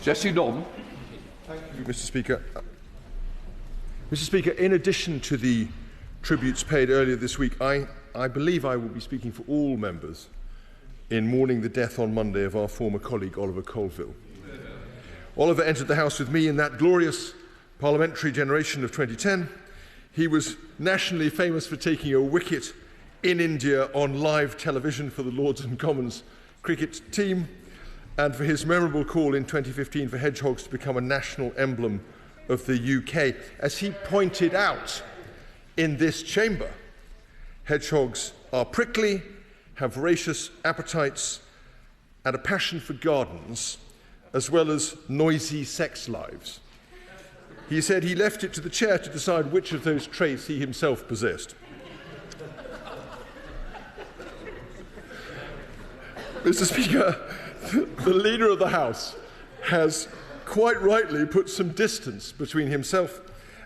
Jesse Don. Thank you, Mr. Speaker. Mr. Speaker, in addition to the tributes paid earlier this week, I believe I will be speaking for all members in mourning the death on Monday of our former colleague Oliver Colville. Oliver entered the House with me in that glorious parliamentary generation of 2010. He was nationally famous for taking a wicket in India on live television for the Lords and Commons cricket team, and for his memorable call in 2015 for hedgehogs to become a national emblem of the UK. As he pointed out in this chamber, hedgehogs are prickly, have voracious appetites, and a passion for gardens, as well as noisy sex lives. He said he left it to the chair to decide which of those traits he himself possessed. Mr. Speaker, the Leader of the House has quite rightly put some distance between himself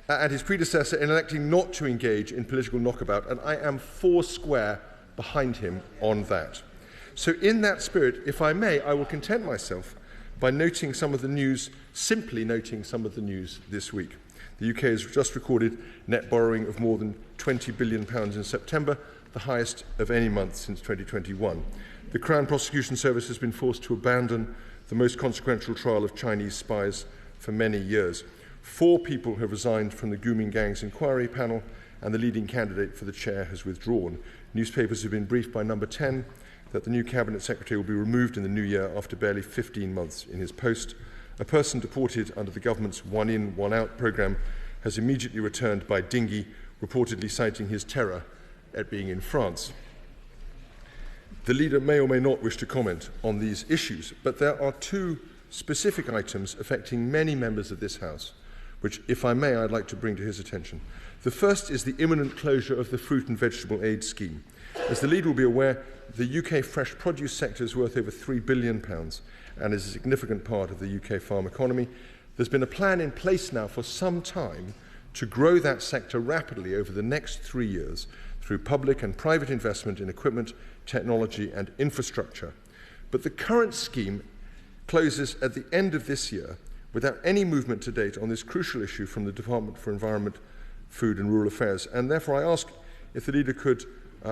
and his predecessor in electing not to engage in political knockabout, and I am foursquare behind him on that. So in that spirit, if I may, I will content myself by noting some of the news, simply noting some of the news this week. The UK has just recorded net borrowing of more than £20 billion in September, the highest of any month since 2021. The Crown Prosecution Service has been forced to abandon the most consequential trial of Chinese spies for many years. 4 people have resigned from the grooming gangs inquiry panel, and the leading candidate for the chair has withdrawn. Newspapers have been briefed by Number 10 that the new Cabinet Secretary will be removed in the new year after barely 15 months in his post. A person deported under the government's one-in, one-out programme has immediately returned by dinghy, reportedly citing his terror at being in France. The Leader may or may not wish to comment on these issues, but there are 2 specific items affecting many members of this House, which, if I may, I'd like to bring to his attention. The first is the imminent closure of the fruit and vegetable aid scheme. As the Leader will be aware, the UK fresh produce sector is worth over £3 billion and is a significant part of the UK farm economy. There's been a plan in place now for some time to grow that sector rapidly over the next 3 years through public and private investment in equipment, technology and infrastructure. But the current scheme closes at the end of this year without any movement to date on this crucial issue from the Department for Environment, Food and Rural Affairs. And therefore I ask if the Leader could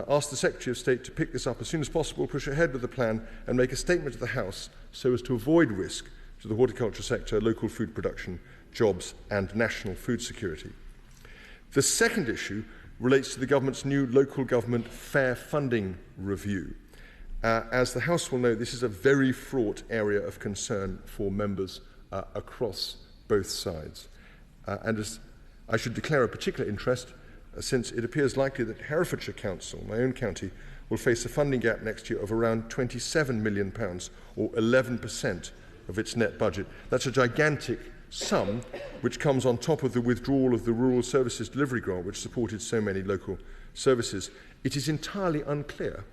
ask the Secretary of State to pick this up as soon as possible, push ahead with the plan and make a statement to the House so as to avoid risk to the horticulture sector, local food production, jobs and national food security. The second issue relates to the government's new local government fair funding review. As the House will know, this is a very fraught area of concern for members across both sides. And as I should declare a particular interest, since it appears likely that Herefordshire Council, my own county, will face a funding gap next year of around £27 million, or 11% of its net budget. That's a gigantic sum, which comes on top of the withdrawal of the Rural Services Delivery Grant, which supported so many local services. It is entirely unclear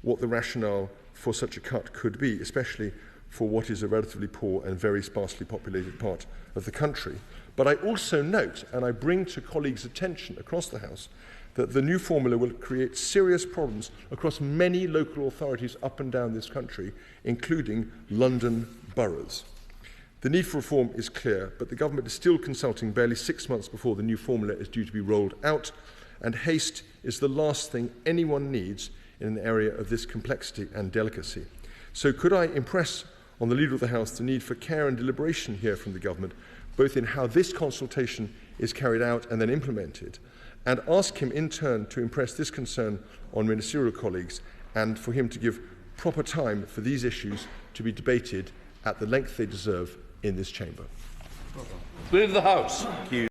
what the rationale for such a cut could be, especially for what is a relatively poor and very sparsely populated part of the country. But I also note, and I bring to colleagues' attention across the House, that the new formula will create serious problems across many local authorities up and down this country, including London boroughs. The need for reform is clear, but the government is still consulting barely 6 months before the new formula is due to be rolled out, and haste is the last thing anyone needs in an area of this complexity and delicacy. So could I impress on the Leader of the House the need for care and deliberation here from the government, both in how this consultation is carried out and then implemented, and ask him in turn to impress this concern on ministerial colleagues and for him to give proper time for these issues to be debated at the length they deserve in this chamber. Leader of the House. Thank you.